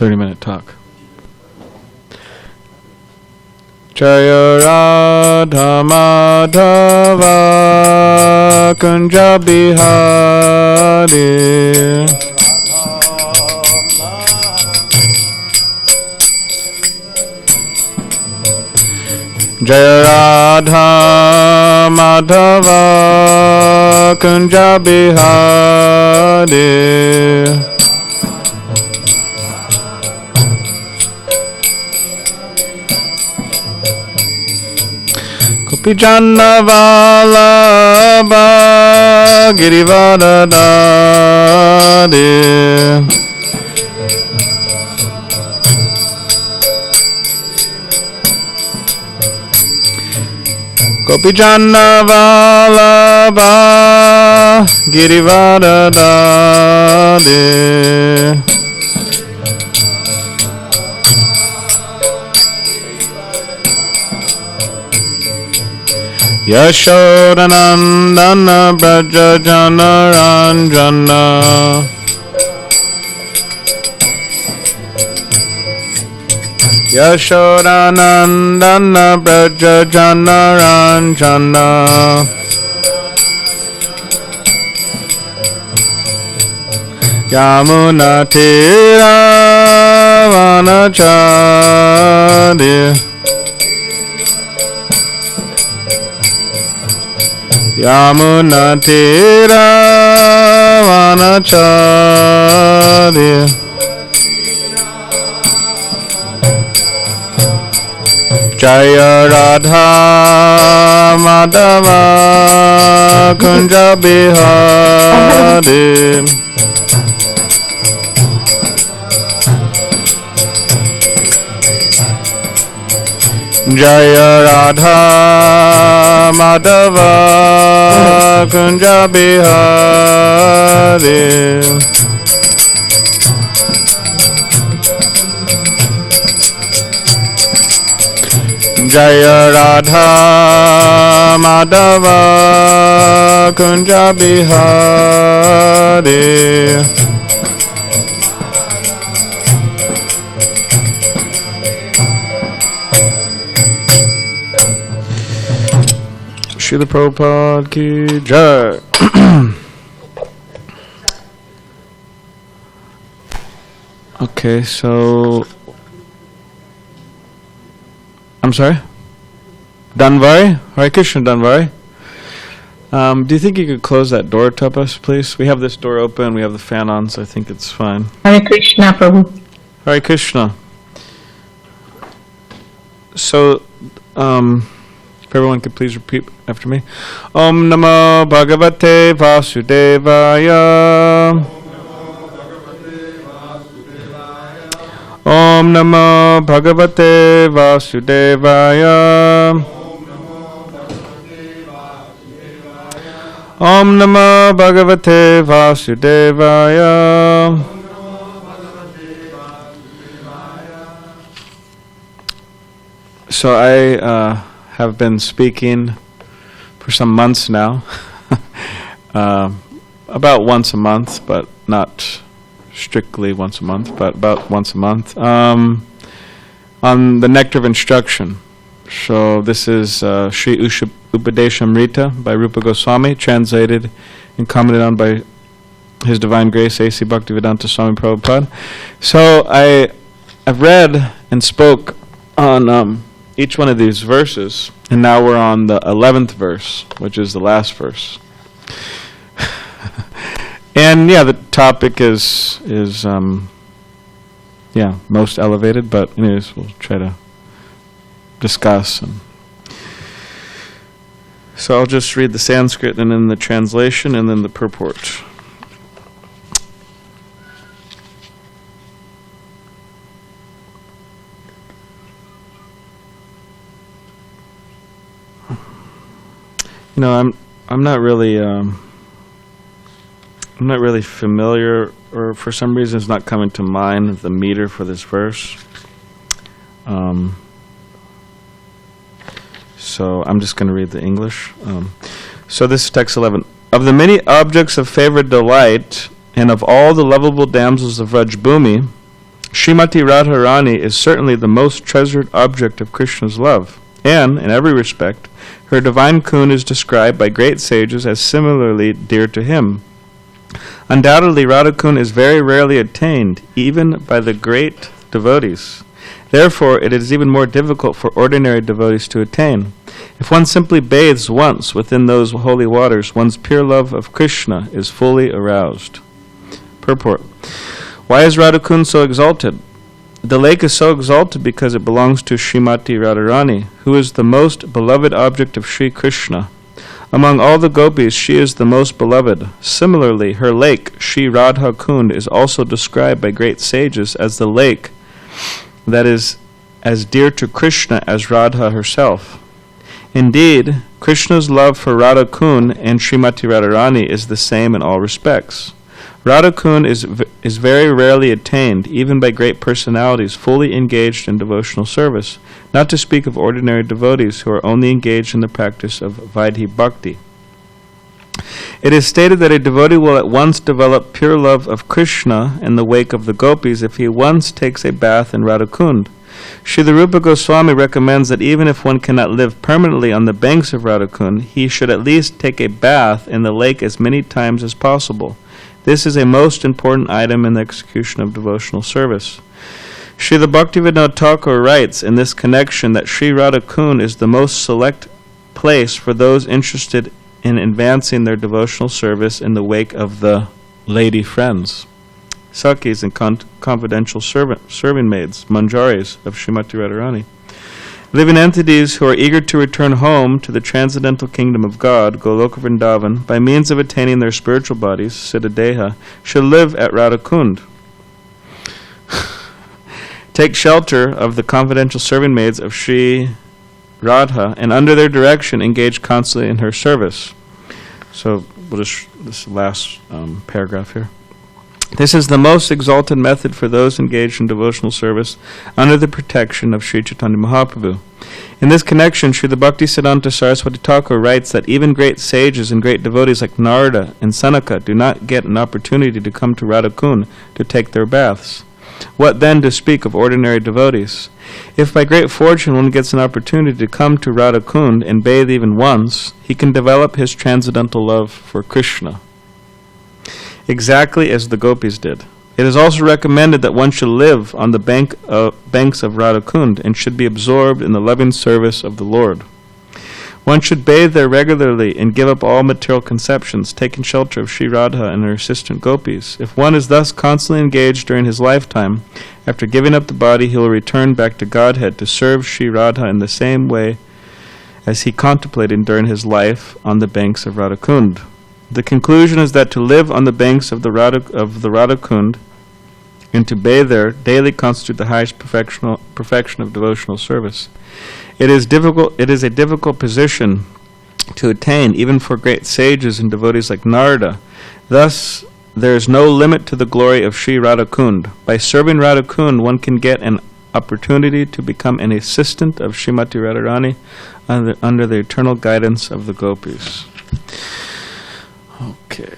30-minute talk. Jaya Radha Madhava Kunja Bihari Jaya Radha Madhava Kunja Bihari Pijana Vallabha Girivardhari Gopijana Vallabha Girivardhari Yashodanandana Braja Jana Ranjana Yashodanandana Braja Jana Ranjana Yamuna Tira Vanachari Yamuna Tira Vanachari Jaya Radha Madhava Kunja Bihari Jaya Radha Madhava Kunja Bihari Jaya Radha Madhava Kunja Bihari Srila Prabhupada ki jai. Okay, so I'm sorry? Danvari? Hare Krishna, Danvari. Do you think you could close that door, Tapas, please? We have this door open, we have the fan on, so I think it's fine. Hare Krishna, Prabhu. Hare Krishna. So, if everyone could please repeat after me. Om Namo Bhagavate Vasudevaya. Om Namo Bhagavate Vasudevaya. Om Namo Bhagavate Vasudevaya. So I have been speaking for some months now, about once a month, but not strictly once a month, but about once a month, on the Nectar of Instruction. So this is Sri Upadeshamrita by Rupa Goswami, translated and commented on by His Divine Grace A.C. Bhaktivedanta Swami Prabhupada. So I've read and spoke on each one of these verses, and now we're on the 11th verse, which is the last verse. And yeah, the topic is most elevated, but anyways, we'll try to discuss. And so I'll just read the Sanskrit and then the translation and then the purport. You know, I'm not really familiar, or for some reason it's not coming to mind, the meter for this verse. So I'm just going to read the English. So this is text 11. Of the many objects of favorite delight, and of all the lovable damsels of Vraj Bhumi, Srimati Radharani is certainly the most treasured object of Krishna's love, and, in every respect, her divine kun is described by great sages as similarly dear to him. Undoubtedly, Radhakun is very rarely attained, even by the great devotees. Therefore, it is even more difficult for ordinary devotees to attain. If one simply bathes once within those holy waters, one's pure love of Krishna is fully aroused. Purport. Why is Radhakund so exalted? The lake is so exalted because it belongs to Srimati Radharani, who is the most beloved object of Sri Krishna. Among all the gopis, she is the most beloved. Similarly, her lake, Sri Radha Kund, is also described by great sages as the lake that is as dear to Krishna as Radha herself. Indeed, Krishna's love for Radha Kund and Srimati Radharani is the same in all respects. Radha Kund is very rarely attained, even by great personalities fully engaged in devotional service, not to speak of ordinary devotees who are only engaged in the practice of Vaidhi Bhakti. It is stated that a devotee will at once develop pure love of Krishna in the wake of the gopis if he once takes a bath in Radha Kund. Srila Rupa Goswami recommends that even if one cannot live permanently on the banks of Radha Kund, he should at least take a bath in the lake as many times as possible. This is a most important item in the execution of devotional service. Srila Bhaktivinoda Thakur writes in this connection that Sri Radha Kund is the most select place for those interested in advancing their devotional service in the wake of the lady friends, Sakis and confidential serving maids, manjaris of Srimati Radharani. Living entities who are eager to return home to the transcendental kingdom of God, Goloka Vrindavan, by means of attaining their spiritual bodies, Siddhadeha, should live at Radha Kund. Take shelter of the confidential serving maids of Sri Radha, and under their direction engage constantly in her service. So, this last paragraph here. This is the most exalted method for those engaged in devotional service under the protection of Sri Chaitanya Mahaprabhu. In this connection, Srila Bhaktisiddhanta Saraswati Thakur writes that even great sages and great devotees like Narada and Sanaka do not get an opportunity to come to Radha Kund to take their baths. What then to speak of ordinary devotees? If by great fortune one gets an opportunity to come to Radha Kund and bathe even once, he can develop his transcendental love for Krishna, exactly as the gopis did. It is also recommended that one should live on the banks of Radha Kund and should be absorbed in the loving service of the Lord. One should bathe there regularly and give up all material conceptions, taking shelter of Sri Radha and her assistant gopis. If one is thus constantly engaged during his lifetime, after giving up the body, he will return back to Godhead to serve Sri Radha in the same way as he contemplated during his life on the banks of Radha Kund. The conclusion is that to live on the banks of the Radha Kund and to bathe there daily constitute the highest perfection of devotional service. It is a difficult position to attain, even for great sages and devotees like Narada. Thus, there is no limit to the glory of Sri Radha Kund. By serving Radha Kund, one can get an opportunity to become an assistant of Srimati Radharani under the eternal guidance of the gopis. Okay.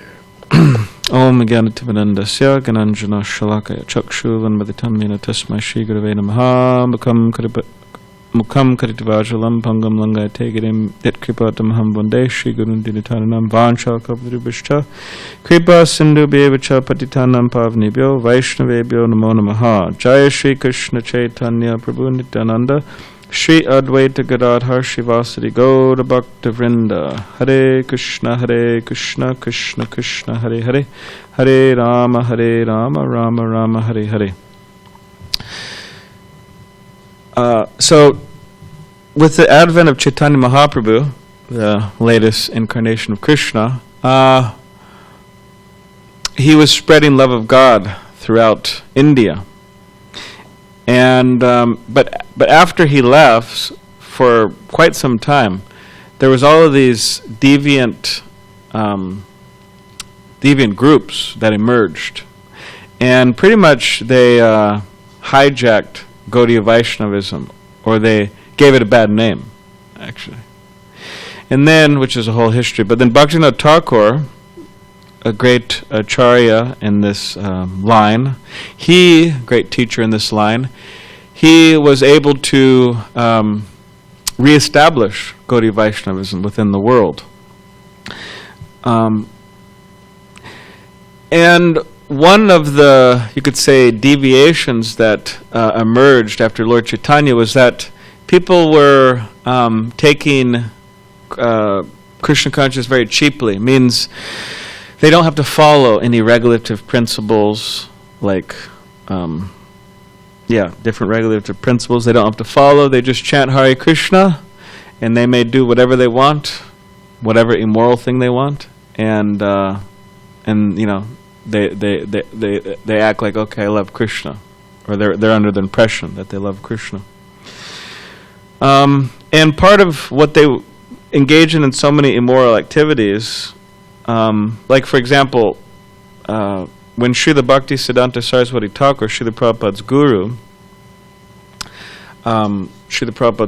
Om Jnanatimidandasya Gananjana Shalakaya Chakshulan Vaditamina Tasmai Shri Gurave Namaha Mukham Karitivajalam Pangam Langaya Tegirim Ditkripatamaham Vande Shri Gurun Dinitanam Vansha Kavrubishcha Kripa Sindhu Bevacha Patitanam Pavnibhyo Vaishnavebhyo Namo Namaha Jaya Shri Krishna Chaitanya Prabhu Nityananda Shri Advaita Gadadhar Shivasari Gaura Bhakta Vrinda Hare Krishna Krishna Krishna Hare Hare Hare Rama Rama Rama Hare Hare. So, with the advent of Chaitanya Mahaprabhu, the latest incarnation of Krishna, he was spreading love of God throughout India. And but after he left, for quite some time, there was all of these deviant groups that emerged, and pretty much they hijacked Gaudiya Vaishnavism, or they gave it a bad name, actually. And then, which is a whole history, but then Bhaktivinoda Thakur a great acharya in this line. He, great teacher in this line, he was able to reestablish Gaudiya Vaishnavism within the world. And one of the, you could say, deviations that emerged after Lord Chaitanya was that people were taking Krishna consciousness very cheaply. It means they don't have to follow any regulative principles, like, different regulative principles they don't have to follow. They just chant Hare Krishna, and they may do whatever they want, whatever immoral thing they want, and you know, they act like, okay, I love Krishna, or they're under the impression that they love Krishna. And part of what they engage in so many immoral activities, like for example, when Srila Bhaktisiddhanta Saraswati Thakur, Srila Prabhupada's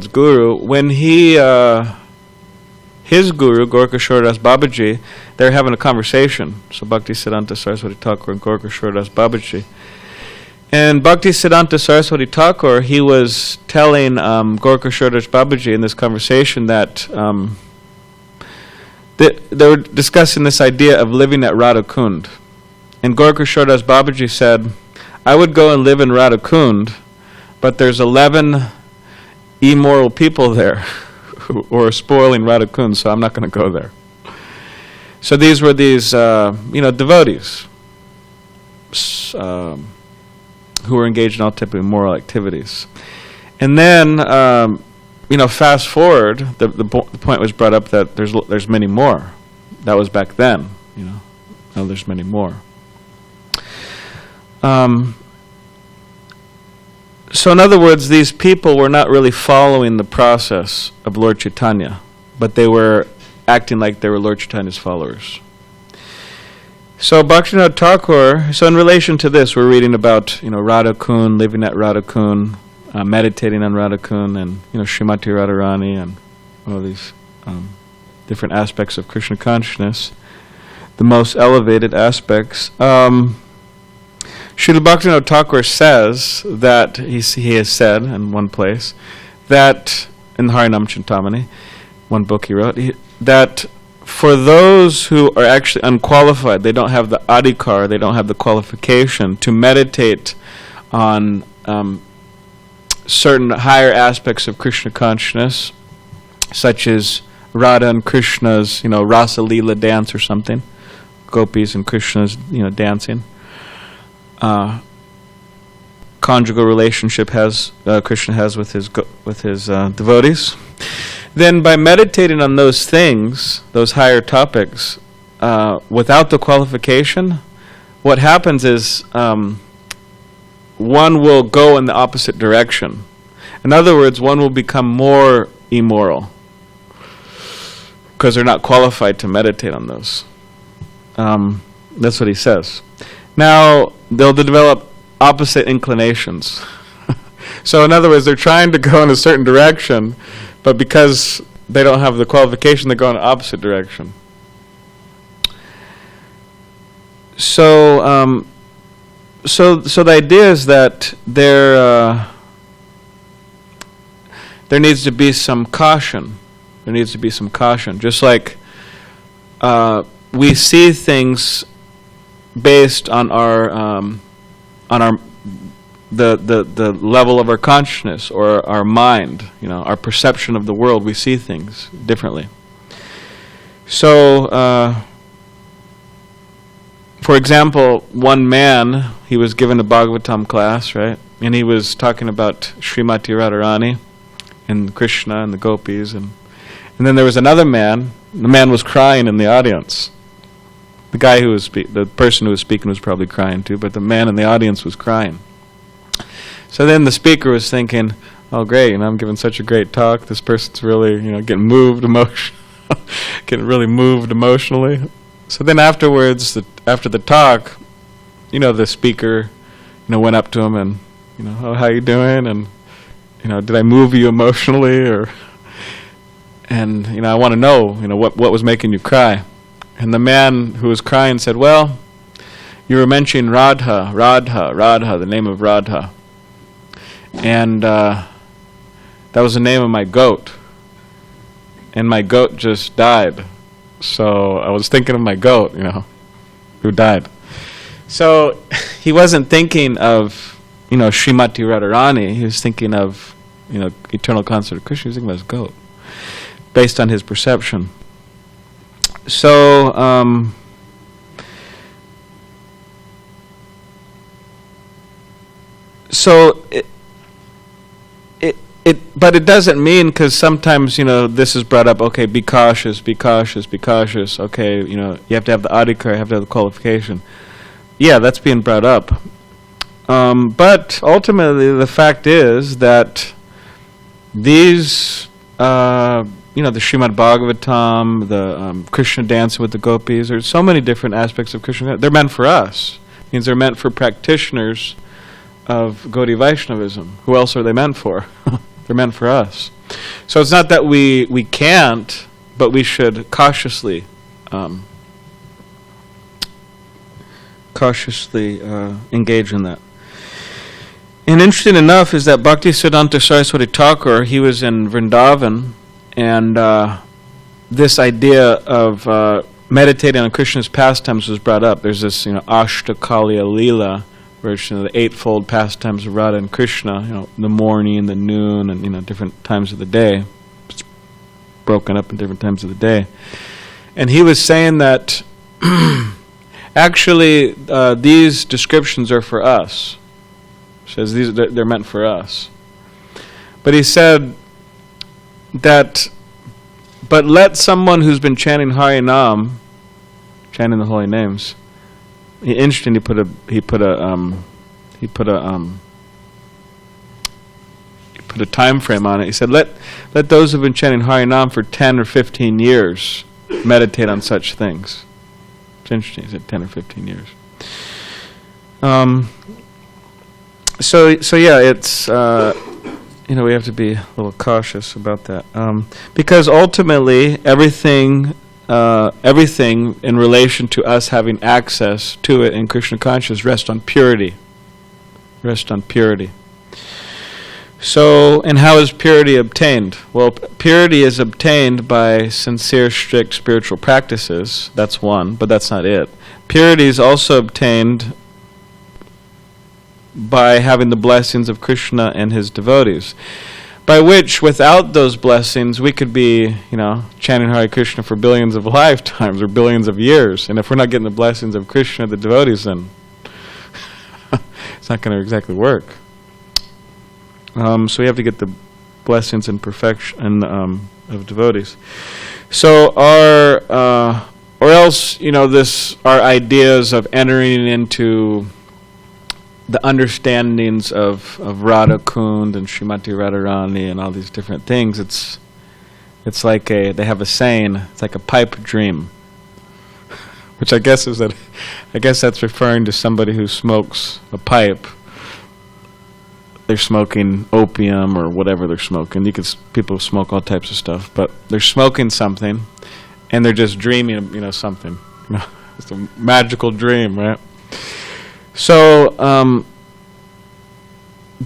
guru, when he, his guru, Gorkashore Das Babaji, they're having a conversation. So Bhaktisiddhanta Saraswati Thakur and Gorkashore Das Babaji. And Bhaktisiddhanta Saraswati Thakur, he was telling Gorkashore Das Babaji in this conversation that they were discussing this idea of living at Radha Kund. And Gorkashore Das Babaji said, I would go and live in Radha Kund, but there's 11 immoral people there who are spoiling Radha Kund, so I'm not going to go there. So these were devotees who were engaged in all type of immoral activities. And then, fast forward, the point was brought up that there's many more. That was back then, Now there's many more. So in other words, these people were not really following the process of Lord Chaitanya, but they were acting like they were Lord Chaitanya's followers. So Bhaktivinoda Thakur, so in relation to this, we're reading about, Radha Kund, living at Radha Kund, meditating on Radha Kund, and, Srimati Radharani, and all these different aspects of Krishna consciousness, the most elevated aspects. Srila Bhaktivinoda Thakur says that, he has said in one place, that, in Harinam Chintamani, one book he wrote, that for those who are actually unqualified, they don't have the adhikar, they don't have the qualification to meditate on certain higher aspects of Krishna consciousness, such as Radha and Krishna's, Rasa Leela dance or something, gopis and Krishna's, dancing. Conjugal relationship Krishna has with his devotees. Then by meditating on those things, those higher topics, without the qualification, what happens is one will go in the opposite direction. In other words, one will become more immoral because they're not qualified to meditate on those. That's what he says. Now, they'll develop opposite inclinations. So in other words, they're trying to go in a certain direction, but because they don't have the qualification, they go in the opposite direction. So the idea is that there needs to be some caution. There needs to be some caution. Just like we see things based on the level of our consciousness or our mind, our perception of the world. We see things differently. So, for example, one man, he was given a Bhagavatam class, right? And he was talking about Srimati Radharani and Krishna and the gopis, and then there was another man. The man was crying in the audience. The guy who was the person who was speaking was probably crying too, but the man in the audience was crying. So then the speaker was thinking, "Oh, great! I'm giving such a great talk. This person's really, getting moved getting really moved emotionally." So then afterwards, after the talk, the speaker, went up to him and, "Oh, how you doing? And, did I move you emotionally, or?" And I want to know, what was making you cry. And the man who was crying said, well, you were mentioning Radha, the name of Radha. And that was the name of my goat. And my goat just died. So I was thinking of my goat, who died. So he wasn't thinking of, Srimati Radharani. He was thinking of, eternal consort of Krishna. He was thinking about his goat, based on his perception. So, but it doesn't mean, because sometimes, this is brought up, okay, be cautious. Okay, you have to have the adhikar, you have to have the qualification. Yeah, that's being brought up. But ultimately, the fact is that these, the Srimad Bhagavatam, the Krishna dancing with the gopis, there's so many different aspects of Krishna. They're meant for us. It means they're meant for practitioners of Gaudiya Vaishnavism. Who else are they meant for? They're meant for us. So it's not that we can't, but we should cautiously engage in that. And interesting enough is that Bhaktisiddhanta Saraswati Thakur, he was in Vrindavan, and this idea of meditating on Krishna's pastimes was brought up. There's this, Ashtakaliya Leela, version of the eightfold pastimes of Radha and Krishna, the morning, the noon, and, different times of the day. It's broken up in different times of the day. And he was saying that actually these descriptions are for us. He says they're meant for us. But he said that, but let someone who's been chanting Harinam, chanting the holy names. Interesting. He put a time frame on it. He said, let those who've been chanting Harinam for 10 or 15 years meditate on such things. It's interesting. He said 10 or 15 years. So yeah, it's we have to be a little cautious about that, because ultimately everything in relation to us having access to it in Krishna consciousness rests on purity. So, and how is purity obtained? Well, purity is obtained by sincere, strict spiritual practices. That's one, but that's not it. Purity is also obtained by having the blessings of Krishna and his devotees, by which, without those blessings, we could be, chanting Hare Krishna for billions of lifetimes or billions of years. And if we're not getting the blessings of Krishna, the devotees, then it's not going to exactly work. So we have to get the blessings and perfection of devotees. So our ideas of entering into the understandings of Radha Kund and Srimati Radharani and all these different things, it's like they have a saying, it's like a pipe dream, which I guess that's referring to somebody who smokes a pipe. They're smoking opium or whatever they're smoking. People smoke all types of stuff, but they're smoking something, and they're just dreaming of something. It's a magical dream, right? So,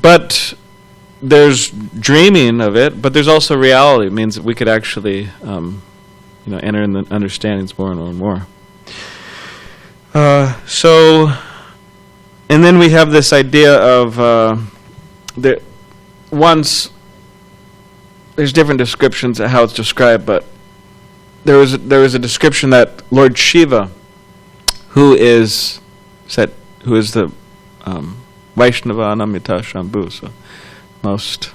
but there's dreaming of it, but there's also reality. It means that we could actually, enter in the understandings more and more and more. And then we have this idea of that once there's different descriptions of how it's described, but there was a description that Lord Shiva, who is the Vaishnava Anamita Shambhu, so most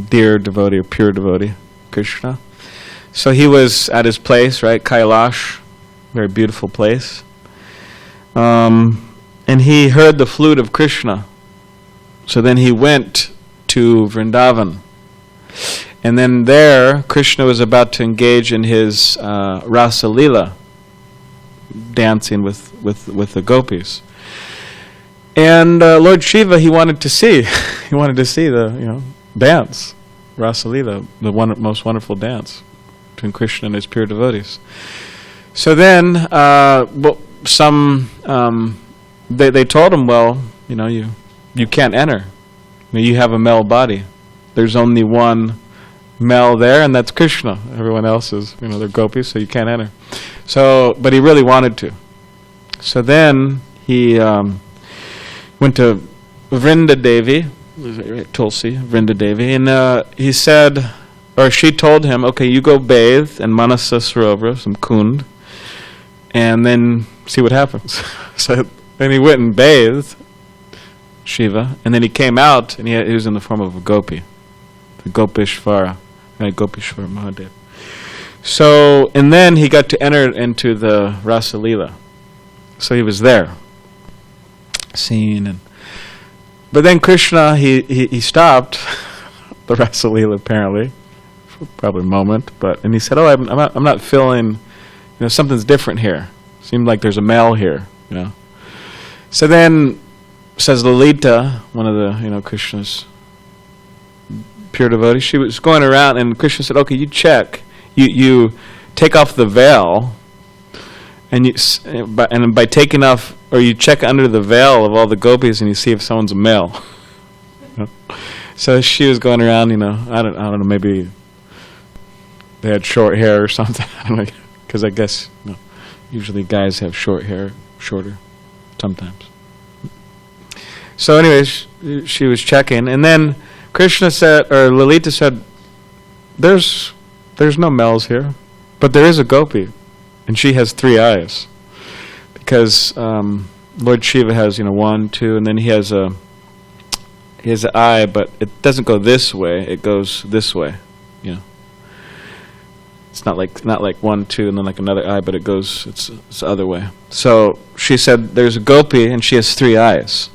dear devotee or pure devotee, Krishna. So he was at his place, right, Kailash, very beautiful place. And he heard the flute of Krishna. So then he went to Vrindavan. And then there, Krishna was about to engage in his Rasa Leela, dancing with the gopis. And Lord Shiva, he wanted to see the dance, Rasa Leela, the most wonderful dance between Krishna and his pure devotees. So then, they told him, well, you can't enter. You have a male body. There's only one male there, and that's Krishna. Everyone else is, they're gopis, so you can't enter. So, but he really wanted to. So then he went to Vrinda Devi, Tulsi, Vrinda Devi, and he said, or she told him, okay, you go bathe in Manasa Sarovar, some kund, and then see what happens. So then he went and bathed Shiva, and then he came out, and he was in the form of a gopi, the Gopishvara, right, Gopishvara Mahadev. So, and then he got to enter into the Rasa Leela. So he was there, seen, but then Krishna, he stopped the Rasa Leela apparently, for probably a moment, and he said, oh, I'm not feeling, something's different here. Seemed like there's a male here, So then, says Lalita, one of the, Krishna's pure devotees, she was going around, and Krishna said, okay, you check, you take off the veil, and by taking off, or you check under the veil of all the gopis, and you see if someone's a male. So she was going around, I don't know, maybe they had short hair or something. I don't know, because I guess usually guys have short hair, shorter, sometimes. So anyways, she was checking, and then Krishna said, or Lalita said, there's no males here, but there is a gopi, and she has 3 eyes, because Lord Shiva has 1, 2, and then he has an eye, but it doesn't go this way; it goes this way. It's not like 1, 2, and then like another eye, but it's the other way. So she said, there's a gopi, and she has 3 eyes.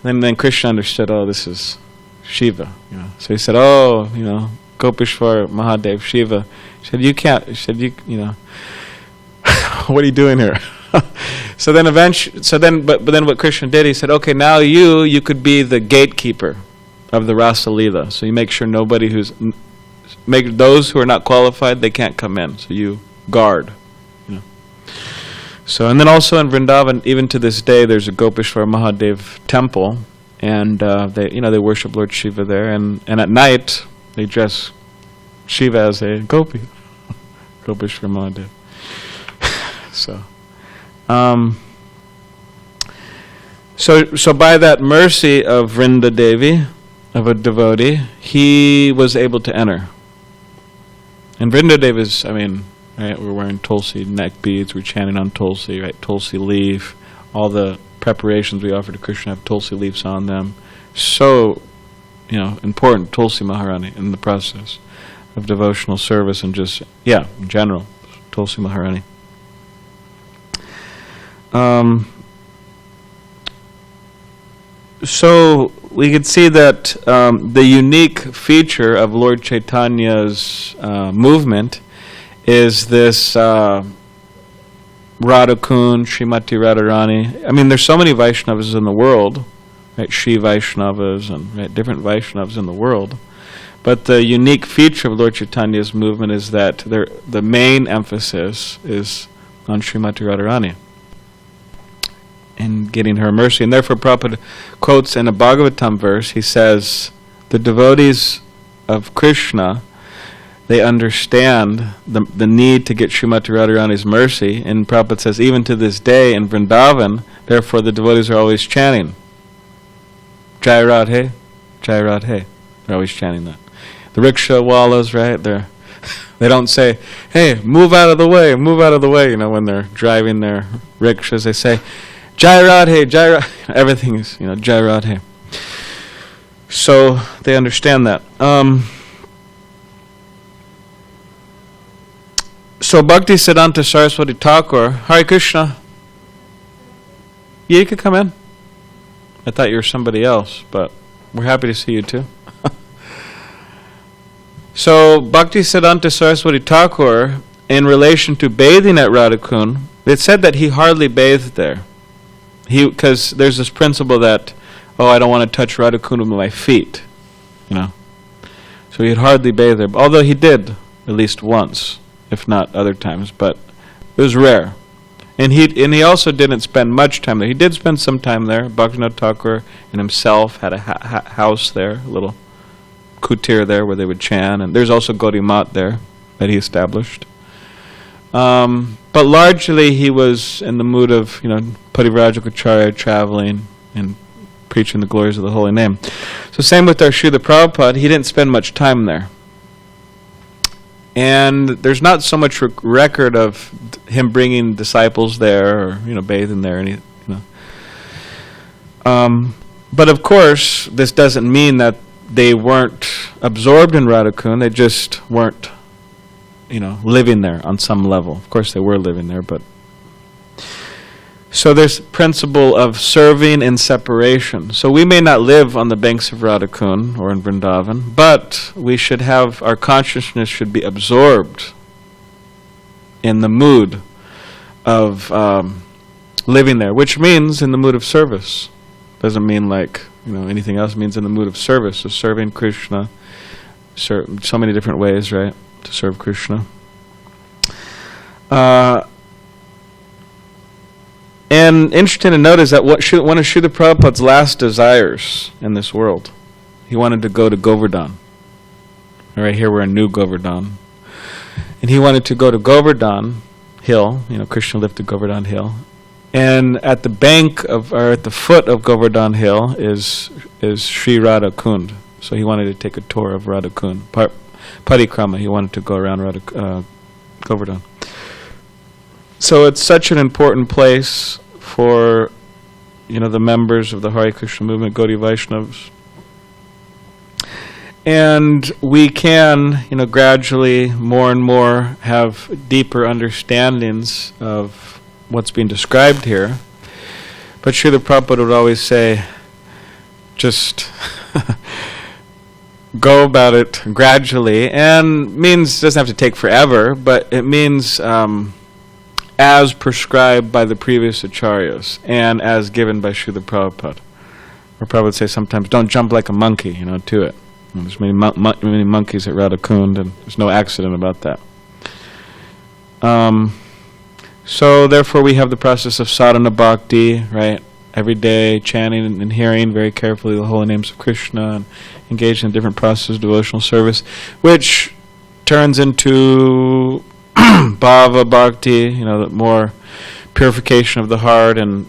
And then Krishna understood, oh, this is Shiva. So he said, oh, Gopishwar Mahadev Shiva. He said, you can't. He said, what are you doing here? So then but then what Krishna did, he said, okay, now you could be the gatekeeper of the Rasa Leela. So you make sure those who are not qualified, they can't come in. So you guard. So, and then also in Vrindavan, even to this day, there's a Gopishwar Mahadev temple, and they worship Lord Shiva there, and at night they dress Shiva as a gopi, Gopishwar Mahadev. So by that mercy of Vrinda Devi, of a devotee, he was able to enter. And Vrinda Devi is, right, we're wearing Tulsi neck beads, we're chanting on Tulsi, right, Tulsi leaf, all the preparations we offer to Krishna have Tulsi leaves on them. So, important, Tulsi Maharani, in the process of devotional service and just, in general, Tulsi Maharani. So we could see that the unique feature of Lord Chaitanya's movement is this Radha Kund, Srimati Radharani. There's so many Vaishnavas in the world, right? Shri Vaishnavas and different Vaishnavas in the world. But the unique feature of Lord Chaitanya's movement is that the main emphasis is on Srimati Radharani and getting her mercy. And therefore Prabhupada quotes in a Bhagavatam verse, he says, the devotees of Krishna, they understand the need to get Srimati Radharani's mercy. And Prabhupada says, even to this day in Vrindavan, therefore the devotees are always chanting, Jai Radhe, Jai Radhe. They're always chanting that. The rickshaw wallas, right, they don't say, hey, move out of the way, when they're driving their rickshaws. They say, Jai Radhe, Jai Radhe. Everything is, Jai Radhe. So they understand that. So Bhakti Siddhanta Saraswati Thakur, Hare Krishna. Yeah, you could come in. I thought you were somebody else, but we're happy to see you too. So Bhakti Siddhanta Saraswati Thakur, in relation to bathing at Radhakund, it said that he hardly bathed there. Because there's this principle that, I don't want to touch Radhakund with my feet, So he'd hardly bathe there, although he did at least once, if not other times. But It was rare. And he also didn't spend much time there. He did spend some time there. Bhaktivinoda Thakur and himself had a house there, a little kutir there where they would chant. And there's also Gaudiya Math there that he established. But largely he was in the mood of, Parivrajacharya, traveling and preaching the glories of the holy name. So same with our Srila Prabhupada, he didn't spend much time there. And there's not so much record of him bringing disciples there or, bathing there. But of course, this doesn't mean that they weren't absorbed in Radhakund, they just weren't living there on some level. Of course they were living there, but... So there's principle of serving in separation. So we may not live on the banks of Radhakund or in Vrindavan, but we should have, our consciousness should be absorbed in the mood of living there, which means in the mood of service. Doesn't mean like, anything else. It means in the mood of service, so serving Krishna, so many different ways, right, to serve Krishna. And interesting to note is that one of Srila Prabhupada's last desires in this world, he wanted to go to Govardhan. Right here we're in New Govardhan. And he wanted to go to Govardhan Hill, Krishna lifted Govardhan Hill. And at the at the foot of Govardhan Hill is Sri Radha Kund. So he wanted to take a tour of Radha Kund. Parikrama, he wanted to go around Govardhan. So it's such an important place for, the members of the Hare Krishna movement, Gaudiya Vaishnavas. And we can, gradually, more and more, have deeper understandings of what's being described here. But Srila Prabhupada would always say, just go about it gradually. And doesn't have to take forever, but it means... as prescribed by the previous acharyas and as given by Srila Prabhupada. Or Prabhupada would say sometimes, don't jump like a monkey, to it. And there's many monkeys at Radhakund, and there's no accident about that. So therefore we have the process of sadhana bhakti, right? Every day chanting and hearing very carefully the holy names of Krishna and engaging in different processes of devotional service, which turns into bhava bhakti, the more purification of the heart, and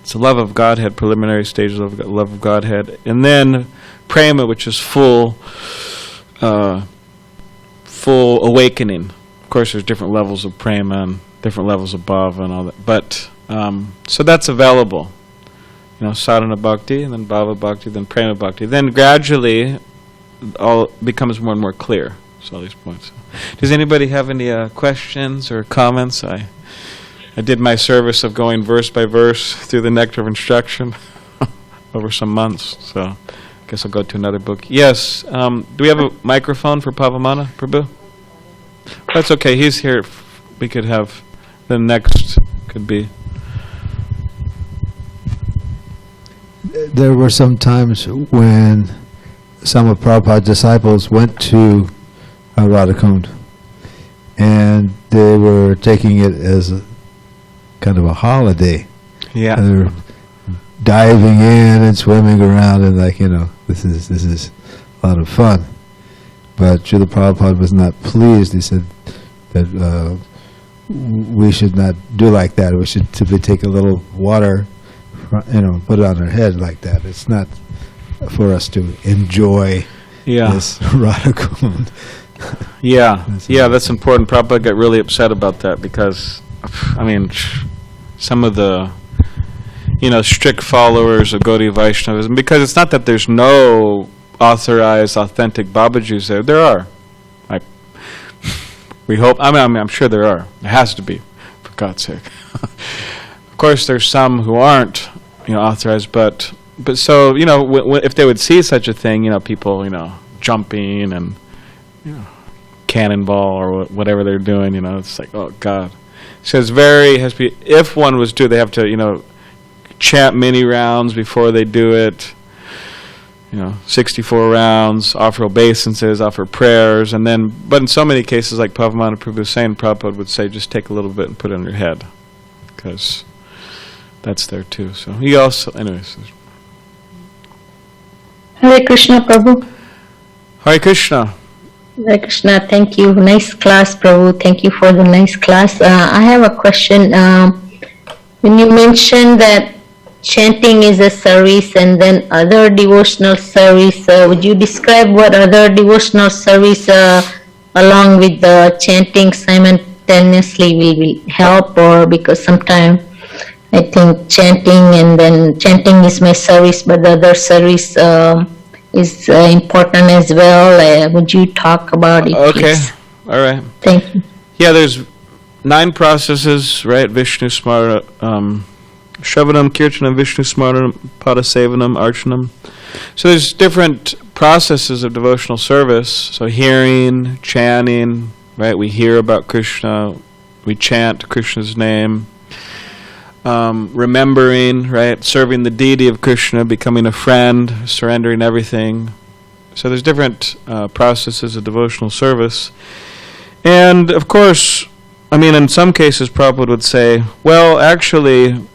it's the love of Godhead, preliminary stages of love of Godhead, and then prema, which is full awakening. Of course, there's different levels of prema and different levels of bhava and all that, but so that's available. Sadhana bhakti, and then bhava bhakti, then prema bhakti. Then gradually, all becomes more and more clear. So all these points. Does anybody have any questions or comments? I did my service of going verse by verse through the Nectar of Instruction over some months, so I guess I'll go to another book. Yes, do we have a microphone for Pavamana, Prabhu? That's okay, he's here. We could have, the next could be. There were some times when some of Prabhupada's disciples went to Radhakund, and they were taking it as a kind of a holiday. Yeah. And they were diving in and swimming around, and this is a lot of fun. But Srila Prabhupada was not pleased. He said that we should not do like that. We should simply take a little water, put it on our head like that. It's not for us to enjoy this Radhakund. That's important. Prabhupada got really upset about that because, some of the, strict followers of Gaudiya Vaishnavism, because it's not that there's no authorized, authentic Babajis there. There are. We hope. I'm sure there are. There has to be, for God's sake. Of course, there's some who aren't, authorized, but so, if they would see such a thing, people, jumping and, cannonball or whatever they're doing, it's like, oh God. So it's has to be, if one was to, they have to, chant many rounds before they do it. 64 rounds, offer obeisances, offer prayers, and then, but in so many cases, like Pavamana Prabhu was saying, Prabhupada would say, just take a little bit and put it on your head, because that's there too. So he also, anyways. Hare Krishna, Prabhu. Hare Krishna. Hare Krishna, thank you. Nice class, Prabhu. Thank you for the nice class. I have a question. When you mentioned that chanting is a service and then other devotional service, would you describe what other devotional service along with the chanting simultaneously will help? Or because sometimes I think chanting is my service, but the other service is important as well. Would you talk about it, please? All right. Thank you. Yeah, there's 9 processes, right? Vishnu Smara, Shravanam, Kirtanam, Vishnu Smartanam, Padasevanam, Archanam. So there's different processes of devotional service. So hearing, chanting, right? We hear about Krishna, we chant Krishna's name. Remembering, right? Serving the deity of Krishna, becoming a friend, surrendering everything. So there's different processes of devotional service. And of course, I mean, in some cases, Prabhupada would say, well, actually,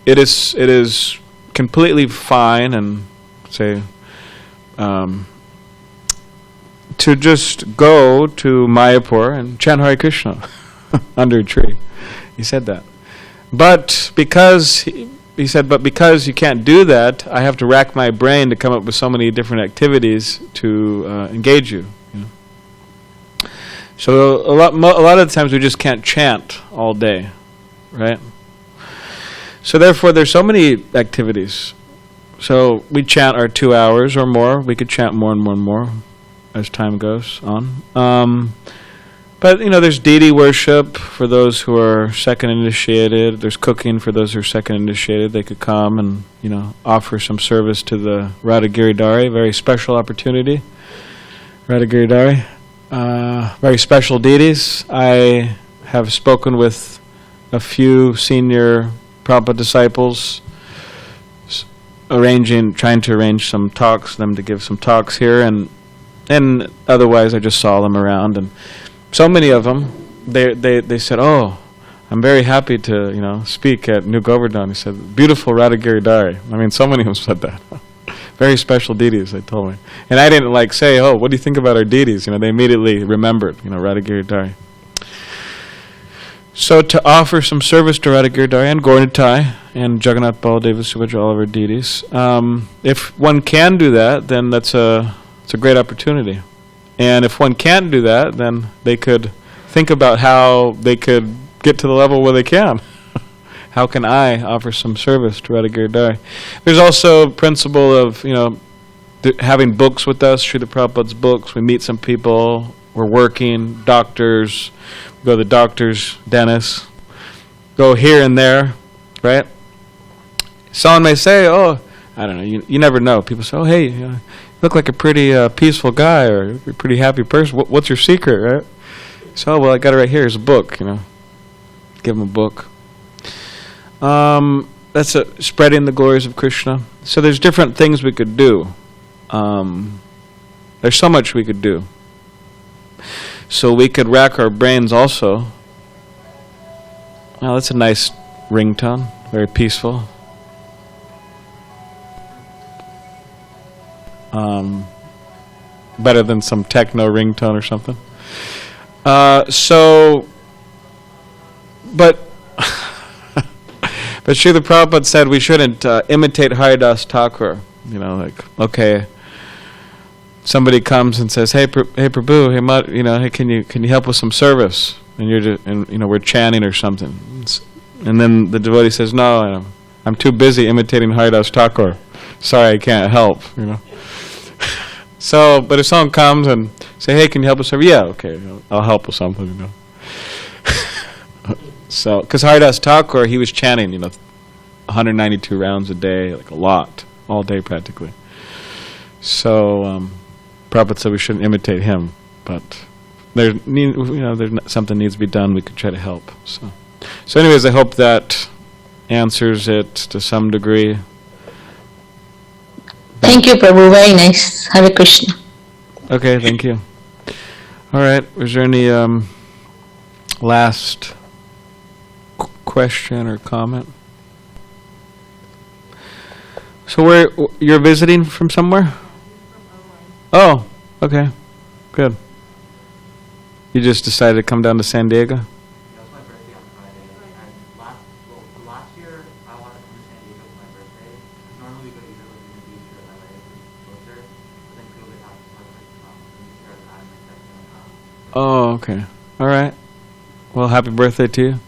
it is completely fine and say to just go to Mayapur and chant Hare Krishna under a tree. He said that. But because, he said, but because you can't do that, I have to rack my brain to come up with so many different activities to engage you. So a lot of the times we just can't chant all day, right? So therefore there's so many activities. So we chant our 2 hours or more. We could chant more and more and more as time goes on. But, there's deity worship for those who are second initiated. There's cooking for those who are second initiated. They could come and, offer some service to the Radha Giridhari. Very special opportunity. Radha Giridhari. Very special deities. I have spoken with a few senior Prabhupada disciples, trying to arrange some talks, them to give some talks here, and otherwise I just saw them around, and so many of them, they said, oh, I'm very happy to, speak at New Govardhan. He said, beautiful Radha Giridhari. I mean, so many of them said that. Very special deities, they told me. And I didn't say, oh, what do you think about our deities? They immediately remembered, Radha Giridhari. So to offer some service to Radha Giridhari and Gaurnitai and Jagannath Baladeva Subhadra, all of our deities, if one can do that, then it's a great opportunity. And if one can't do that, then they could think about how they could get to the level where they can. How can I offer some service to Radha Giridhari? There's also principle of, having books with us, Srila Prabhupada's books. We meet some people. We're working, doctors. We go to the doctors, dentists. Go here and there, right? Someone may say, oh, I don't know, you never know. People say, oh, hey, you look like a pretty peaceful guy or a pretty happy person. What's your secret, right? So, well, I got it right here. Here's a book, Give them a book. That's spreading the glories of Krishna. So there's different things we could do. There's so much we could do. So we could rack our brains also. Well, that's a nice ringtone. Very peaceful. Better than some techno ringtone or something. But Srila Prabhupada said we shouldn't imitate Haridas Thakur. Okay, somebody comes and says, "Hey, Prabhu, hey, can you help with some service?" And we're chanting or something, and then the devotee says, "No, I'm too busy imitating Haridas Thakur. Sorry, I can't help." So, but if someone comes and say, "Hey, can you help with service?" Yeah, okay, I'll help with something. So, because Haridas Thakur, he was chanting, 192 rounds a day, like a lot, all day practically. So, Prabhupada said we shouldn't imitate him, but there's something needs to be done. We could try to help. So, anyways, I hope that answers it to some degree. Thank you, Prabhu. Very nice. Hare Krishna. Okay, thank you. All right, was there any last question or comment? So you're visiting from somewhere? Oh, okay, good. You just decided to come down to San Diego? It was my birthday on Friday, and last year I wanted to come to San Diego for my birthday. Normally we go to either Laguna Beach or LA, it's closer, but then COVID happened, so I was like, this year I'm expecting to come. Oh, okay. All right. Well, happy birthday to you.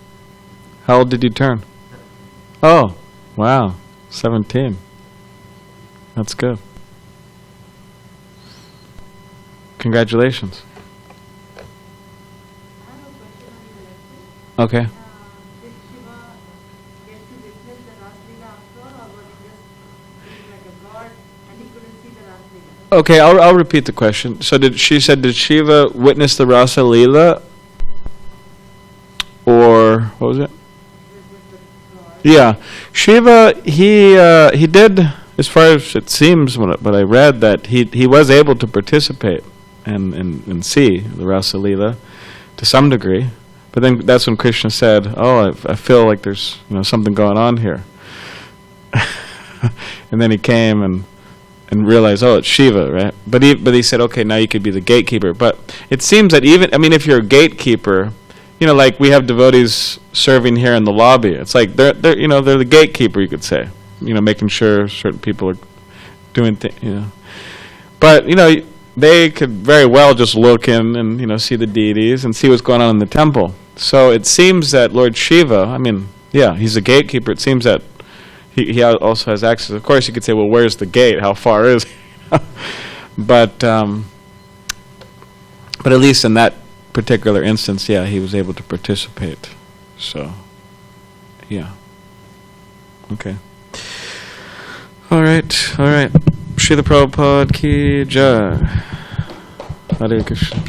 How old did you turn? Oh, wow, 17. That's good. Congratulations. Okay. Did Shiva get to witness the Ras Leela after, or was he just like a god and he couldn't see the Ras Leela? Okay, I'll repeat the question. So did Shiva witness the Rasa Leela? Or what was it? Yeah, Shiva, he did, as far as it seems, but I read that he was able to participate and see the Rasa Leela to some degree. But then that's when Krishna said, "Oh, I feel like there's something going on here." And then he came and realized, oh, it's Shiva, right? But he said, okay, now you could be the gatekeeper. But it seems that if you're a gatekeeper, like we have devotees serving here in the lobby. It's like they're the gatekeeper, you could say. Making sure certain people are doing things. But they could very well just look in and see the deities and see what's going on in the temple. So it seems that Lord Shiva, he's a gatekeeper. It seems that he also has access. Of course, you could say, well, where's the gate? How far is it? But at least in that particular instance, he was able to participate. So, okay. All right. Srila Prabhupada ki jai. Hare Krishna.